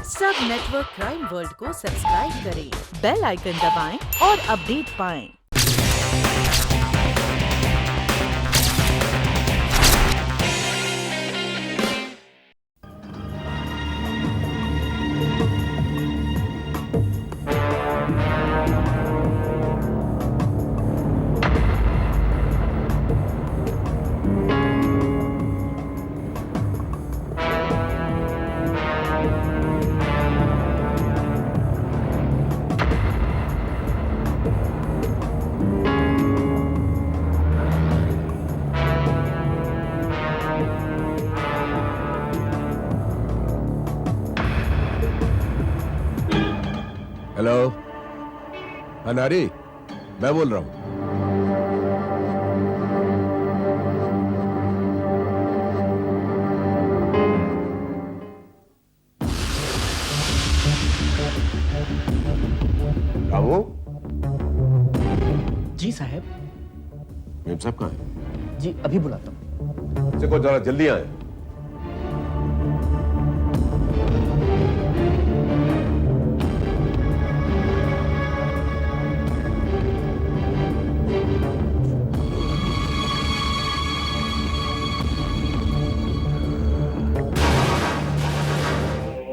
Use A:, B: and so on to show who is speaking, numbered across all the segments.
A: सब network crime world को subscribe करें, बेल आइकन दबाएं और अपडेट पाएं।
B: हेलो, अनारी, मैं बोल रहा हूं। रामू,
C: जी साहब।
B: मेम साहब कहाँ हैं?
C: जी अभी बुलाता हूँ।
B: देखो जरा जल्दी आए।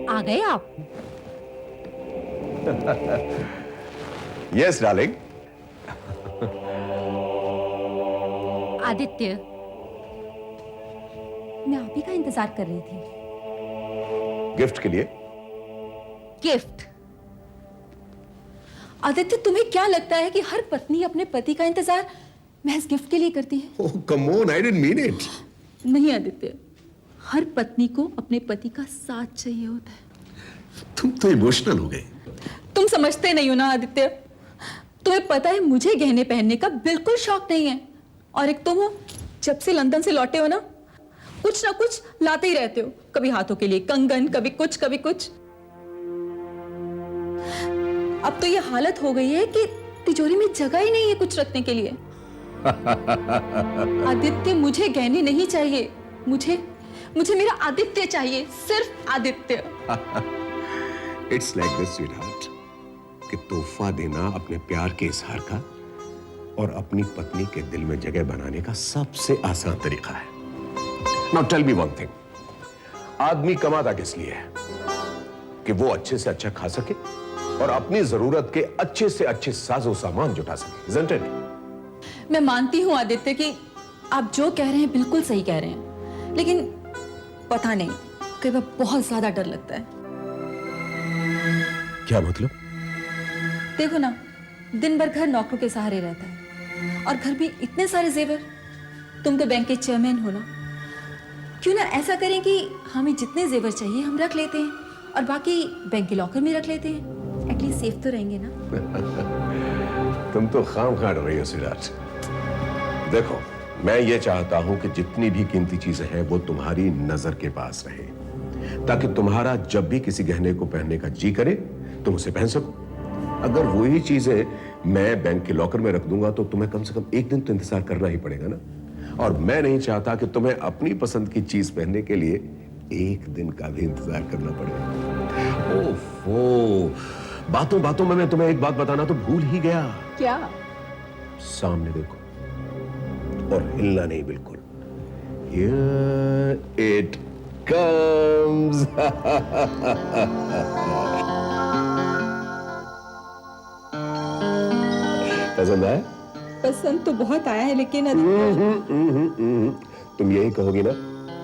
D: आ गए आप?
B: Yes darling.
D: आदित्य, मैं आप ही का इंतजार कर रही थी।
B: गिफ्ट के लिए?
D: गिफ्ट?
E: आदित्य, तुम्हें क्या लगता है कि हर पत्नी अपने पति का इंतजार महज गिफ्ट के लिए करती है?
B: Oh come on, I didn't mean it.
E: नहीं आदित्य, हर पत्नी को अपने पति का साथ चाहिए होता है।
B: तुम तो इमोशनल हो गए।
E: तुम समझते नहीं हो ना आदित्य। तुम्हें पता है मुझे गहने पहनने का बिल्कुल शौक नहीं है, और एक तुम हो, जब से लंदन से लौटे हो ना कुछ लाते ही रहते हो। कभी हाथों के लिए कंगन, कभी कुछ कभी कुछ। अब तो ये हालत हो गई है कि तिजोरी में जगह ही नहीं है कुछ रखने के लिए। आदित्य, मुझे गहने नहीं चाहिए, मुझे मेरा आदित्य चाहिए, सिर्फ Aditya.
B: It's like this sweetheart, कि तोहफा देना अपने प्यार के इजहार का और अपनी पत्नी के दिल में जगह बनाने का सबसे आसान तरीका है। Now tell me one thing, आदमी कमाता किस लिए है? कि वो अच्छे से अच्छा खा सके और अपनी जरूरत के अच्छे से अच्छे साजो सामान जुटा सके, isn't it?
E: मैं मानती हूं आदित्य कि आप जो कह रहे हैं बिल्कुल सही कह रहे हैं, लेकिन पता नहीं, कई बार बहुत ज्यादा डर लगता है।
B: क्या मतलब?
E: देखो ना, दिन भर घर नौकरों के सहारे रहता है, और घर में इतने सारे जेवर। तुम तो बैंक के चेयरमैन हो ना, क्यों ना ऐसा करें कि हमें जितने जेवर चाहिए हम रख लेते हैं और बाकी बैंक के लॉकर में रख लेते हैं। एटलीस्ट सेफ तो रहेंगे ना।
B: तुम तो खामखा डर रही हो सिराज। देखो, मैं ये चाहता हूं कि जितनी भी कीमती चीजें हैं वो तुम्हारी नजर के पास रहे, ताकि तुम्हारा जब भी किसी गहने को पहनने का जी करे तुम उसे पहन सको। अगर वही चीजें मैं बैंक के लॉकर में रख दूंगा तो तुम्हें कम से कम एक दिन तो इंतजार करना ही पड़ेगा ना, और मैं नहीं चाहता कि तुम्हें अपनी पसंद की चीज पहनने के लिए एक दिन का भी इंतजार करना पड़ेगा। ओफो, बातों बातों में मैं तुम्हें एक बात बताना तो भूल ही गया।
E: क्या?
B: सामने देखो और हिलना नहीं बिल्कुल। Here it comes। पसंद आया?
E: पसंद तो बहुत आया है, लेकिन
B: तुम यही कहोगी ना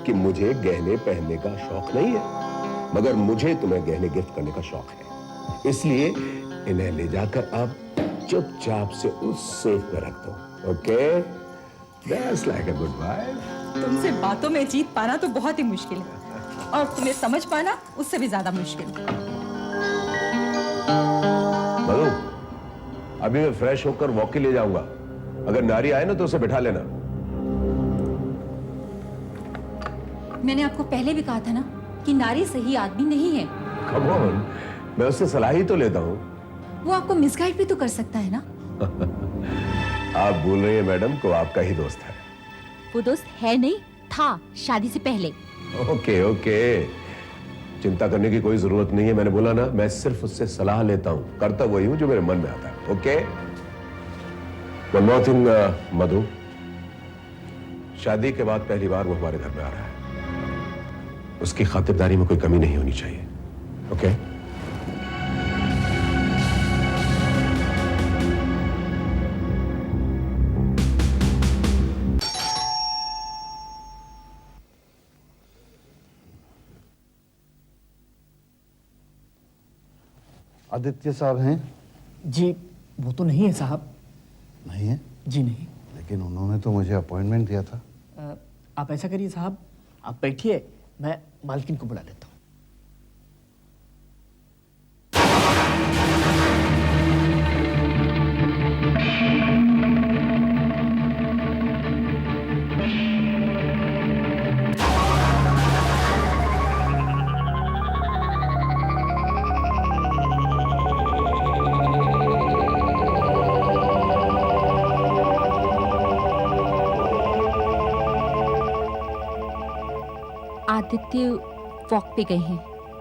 B: कि मुझे गहने पहनने का शौक नहीं है, मगर मुझे तुम्हें गहने गिफ्ट करने का शौक है। इसलिए इन्हें ले जाकर अब चुपचाप से उस सेफ में रख दो। Okay? That's like a good wife।
E: तुमसे बातों में जीत पाना तो बहुत ही मुश्किल है, और तुम्हें समझ पाना उससे भी ज्यादा मुश्किल।
B: मधु, अभी मैं फ्रेश होकर वॉक के लिए जाऊंगा। अगर नारी आए ना तो उसे बिठा लेना।
E: मैंने आपको पहले भी कहा था ना कि नारी सही आदमी नहीं है।
B: Come on, मैं उससे सलाह ही तो लेता हूँ।
E: वो आपको मिसगाइड भी तो कर सकता है ना।
B: आप भूल रही हैं मैडम को आपका ही दोस्त है।
D: वो दोस्त है नहीं, था शादी से पहले।
B: ओके ओके, चिंता करने की कोई जरूरत नहीं है। मैंने बोला ना, मैं सिर्फ उससे सलाह लेता हूं, करता वही हूं जो मेरे मन में आता है। ओके, वन मोर थिंग मधु, शादी के बाद पहली बार वो हमारे घर में आ रहा है, उसकी खातिरदारी में कोई कमी नहीं होनी चाहिए। ओके?
C: आदित्य साहब हैं?
F: जी वो तो नहीं है साहब।
C: नहीं है?
F: जी नहीं।
C: लेकिन उन्होंने तो मुझे अपॉइंटमेंट दिया था।
F: आप ऐसा करिए साहब, आप बैठिए, मैं मालकिन को बुला लेता हूँ।
D: आदित्य वॉक पे गए हैं,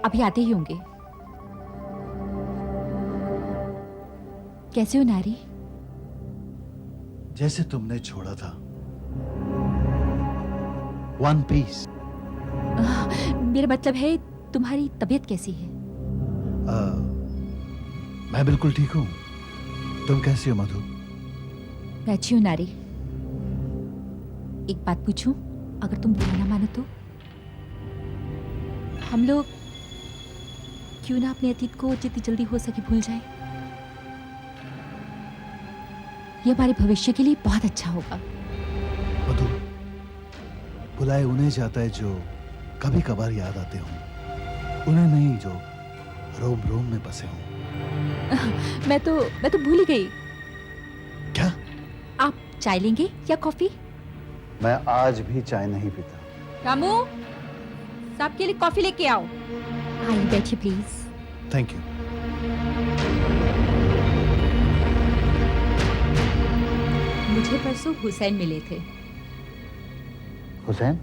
D: अभी आते ही होंगे। कैसे हो नारी?
C: जैसे तुमने छोड़ा था, वन पीस।
D: मेरा मतलब है तुम्हारी तबीयत कैसी है?
C: मैं बिल्कुल ठीक हूँ। तुम कैसी हो मधु?
D: मैं अच्छी हूँ नारी। एक बात पूछूं, अगर तुम बुरा ना मानो तो? हम लोग क्यों ना अपने अतीत को जितनी जल्दी हो सके भूल जाएं? ये हमारे भविष्य के लिए बहुत अच्छा होगा।
C: मधु, बुलाए उन्हें जाता है जो कभी कभार याद आते हों, उन्हें नहीं जो रोम रोम में बसे हों।
D: मैं तो भूल ही गई।
C: क्या?
D: आप चाय लेंगे या कॉफी?
C: मैं आज भी चाय नहीं पीता।
D: रामू, साहब के लिए कॉफी लेके आओ। आइए बैठिए प्लीज।
C: Thank you.
D: मुझे परसों हुसैन मिले थे।
C: हुसैन?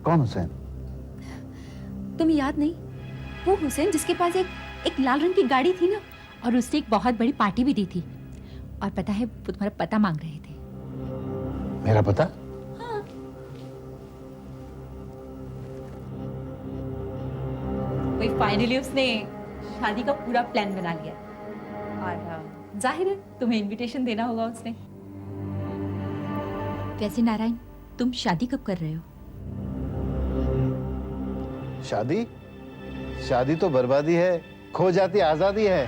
C: कौन हुसैन?
D: तुम्हें याद नहीं? वो हुसैन जिसके पास एक लाल रंग की गाड़ी थी ना, और उसने एक बहुत बड़ी पार्टी भी दी थी। और पता है वो तुम्हारा पता मांग रहे थे।
C: मेरा पता?
D: हाँ। वही फाइनली उसने शादी का पूरा प्लान बना लिया, और जाहिर है तुम्हें इनविटेशन देना होगा उसने। वैसे नारायण, तुम शादी कब कर रहे हो?
C: शादी? शादी तो बर्बादी है, खो जाती आजादी है।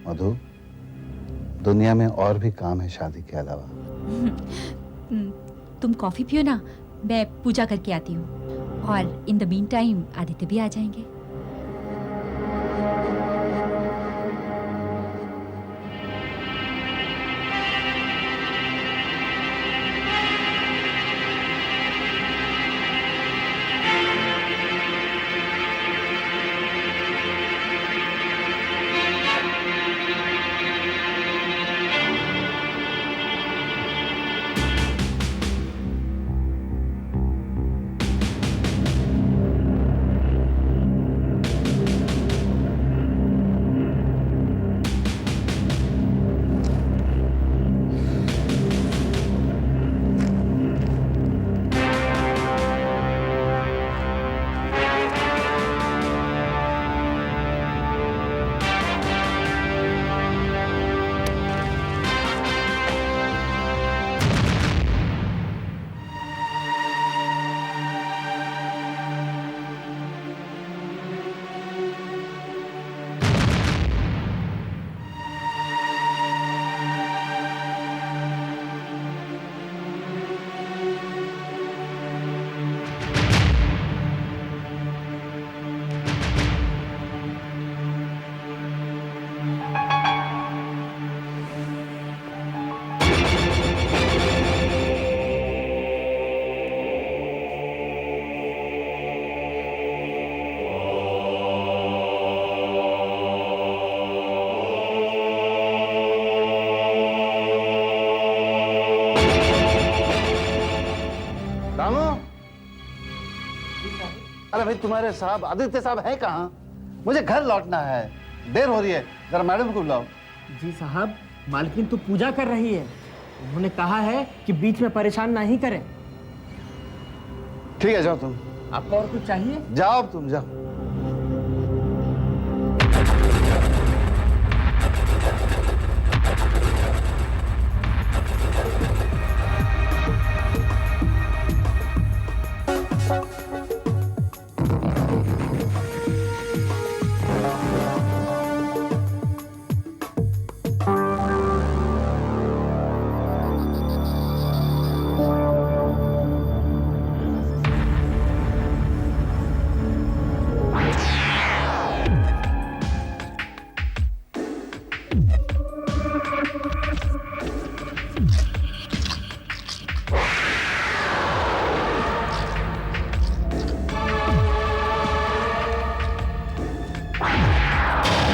C: मधु, दुनिया में और भी काम है शादी के अलावा।
D: तुम कॉफी पियो ना, मैं पूजा करके आती हूँ, और in the mean time Aditya भी आ जाएंगे।
C: अरे भाई तुम्हारे साहब आदित्य साहब है कहाँ? मुझे घर लौटना है, देर हो रही है, जरा मैडम को बुलाओ।
F: जी साहब, मालकिन तो पूजा कर रही है। उन्होंने कहा है कि बीच में परेशान नहीं करें।
C: ठीक है, जाओ तुम।
F: आपको और कुछ चाहिए?
C: जाओ तुम जाओ।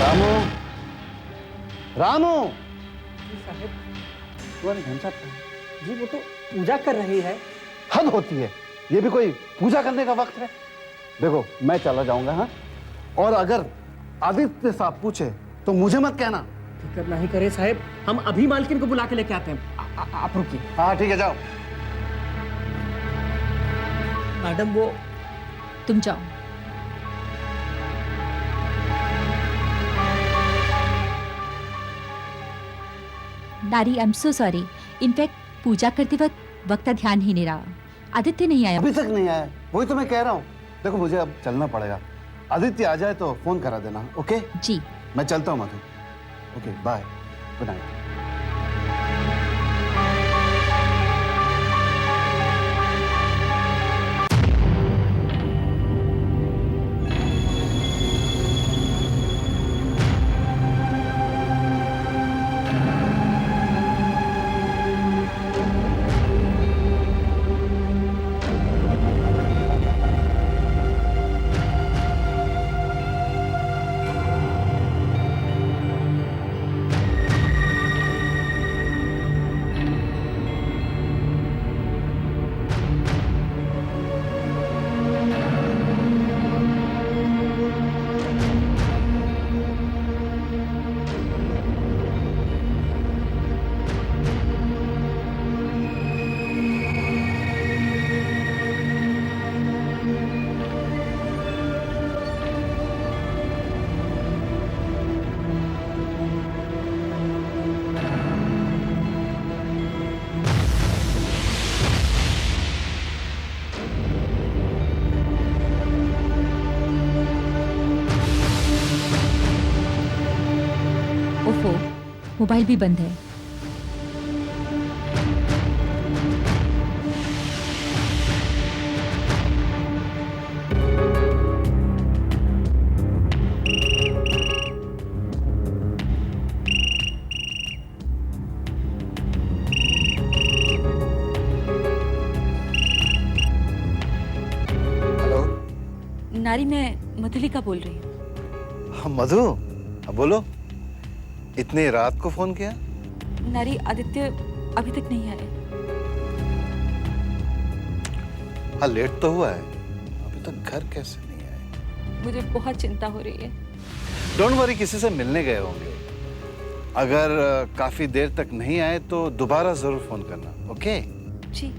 C: रामू, रामू,
F: जी साहब।
C: तुम्हारी घन साहब कहाँ है?
F: जी वो तो पूजा कर रही है।
C: हद होती है, ये भी कोई पूजा करने का वक्त है? देखो मैं चला जाऊंगा, हाँ? और अगर आदित्य साहब पूछे तो मुझे मत कहना।
F: फिक्र नहीं करे साहब, हम अभी मालकिन को बुला के लेके आते हैं। आप रुकिए।
C: हाँ ठीक है, जाओ।
F: मैडम वो
D: तुम जाओ। नारी, I am so sorry. In fact पूजा करते वक्त का ध्यान ही नहीं रहा। आदित्य नहीं आया।
C: अभी तक नहीं आया, वही तो मैं कह रहा हूँ। देखो मुझे अब चलना पड़ेगा, आदित्य आ जाए तो फोन करा देना। ओके
D: जी।
C: मैं चलता हूँ Madhu. Okay bye, good night.
D: ओफो, मोबाइल भी बंद है।
C: हेलो।
E: नारी, मैं मधुलिका बोल रही हूँ।
C: हाँ मधु, हाँ बोलो। इतनी रात को फोन किया?
E: नारी, आदित्य अभी तक नहीं आए।
C: हाँ लेट तो हुआ है, अभी तक घर कैसे नहीं आए?
E: मुझे बहुत चिंता हो रही है।
C: डोंट वरी, किसी से मिलने गए होंगे। अगर काफी देर तक नहीं आए तो दोबारा जरूर फोन करना। Okay
E: ji.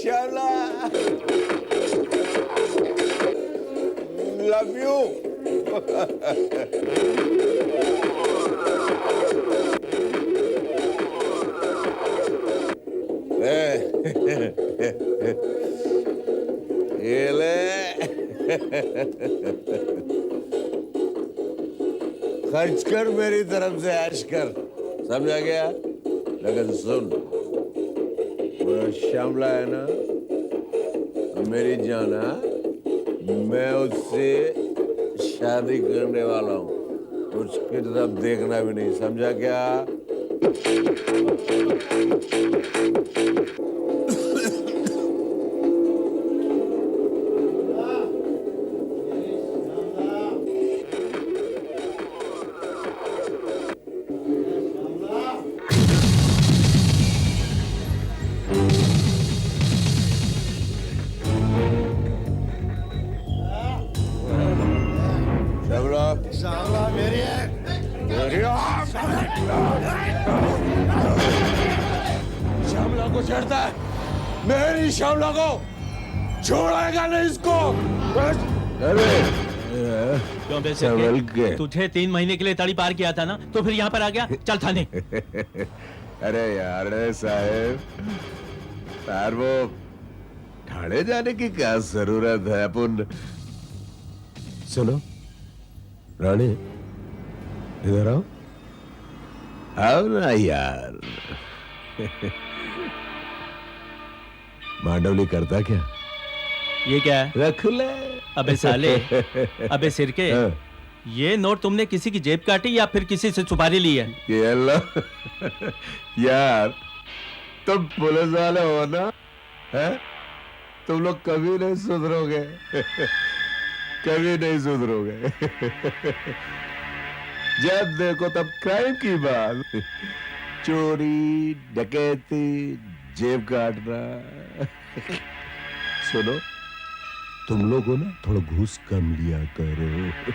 B: Shyamala, love you. ये ले, खर्च कर, मेरी तरफ से ऐश कर, समझा गया? लेकिन सुन, वो श्यामला है ना, मेरी जाना, मैं उससे शादी करने वाला हूँ, उसकी तरफ देखना भी नहीं, समझा क्या?
C: श्यामला मेरी है।
B: श्यामला को छेड़ता है, मेरी श्यामला को छोड़ेगा नहीं इसको। अरे
G: क्यों बे सिरके? तुझे 3 महीने के लिए तड़ी पार किया था ना, तो फिर यहाँ पर आ गया? चल थाने।
B: अरे यार साहब, यार वो थाने जाने की क्या जरूरत है? अपन सुनो रानी, इधर आओ, आओ ना यार। मांडवली करता क्या?
G: ये क्या है?
B: रख ले।
G: अबे साले, अबे सिरके, ये नोट तुमने किसी की जेब काटी या फिर किसी से सुपारी ली है?
B: ये लो। यार तुम पुलिस वाले हो ना, है? तुम लोग कभी नहीं सुधरोगे। कभी नहीं सुधरोगे। जब देखो तब क्राइम की बात, चोरी, डकैती, जेब काटना। सुनो, तुम लोगों ना थोड़ा घूस कम लिया करो,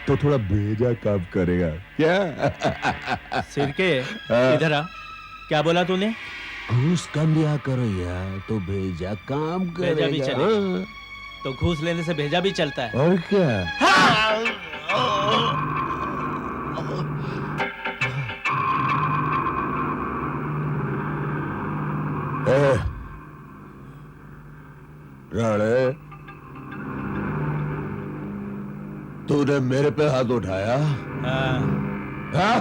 B: तो थोड़ा भेजा काम करेगा क्या?
G: सिरके, इधर आ। क्या बोला तूने?
B: घूस कम लिया करो यार, तो भेजा काम
G: भेजा भी
B: करेगा।
G: चलेगा। तो घूस लेने से भेजा भी चलता है।
B: और क्या? राणे, तूने मेरे पे हाथ उठाया?
G: हाँ।
B: हाँ?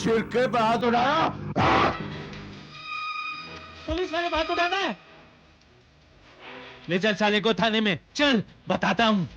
B: शिरके पे हाथ उठाया?
G: पुलिस वाले बात उठाना है? ले चल साले को थाने में, चल बताता हूँ।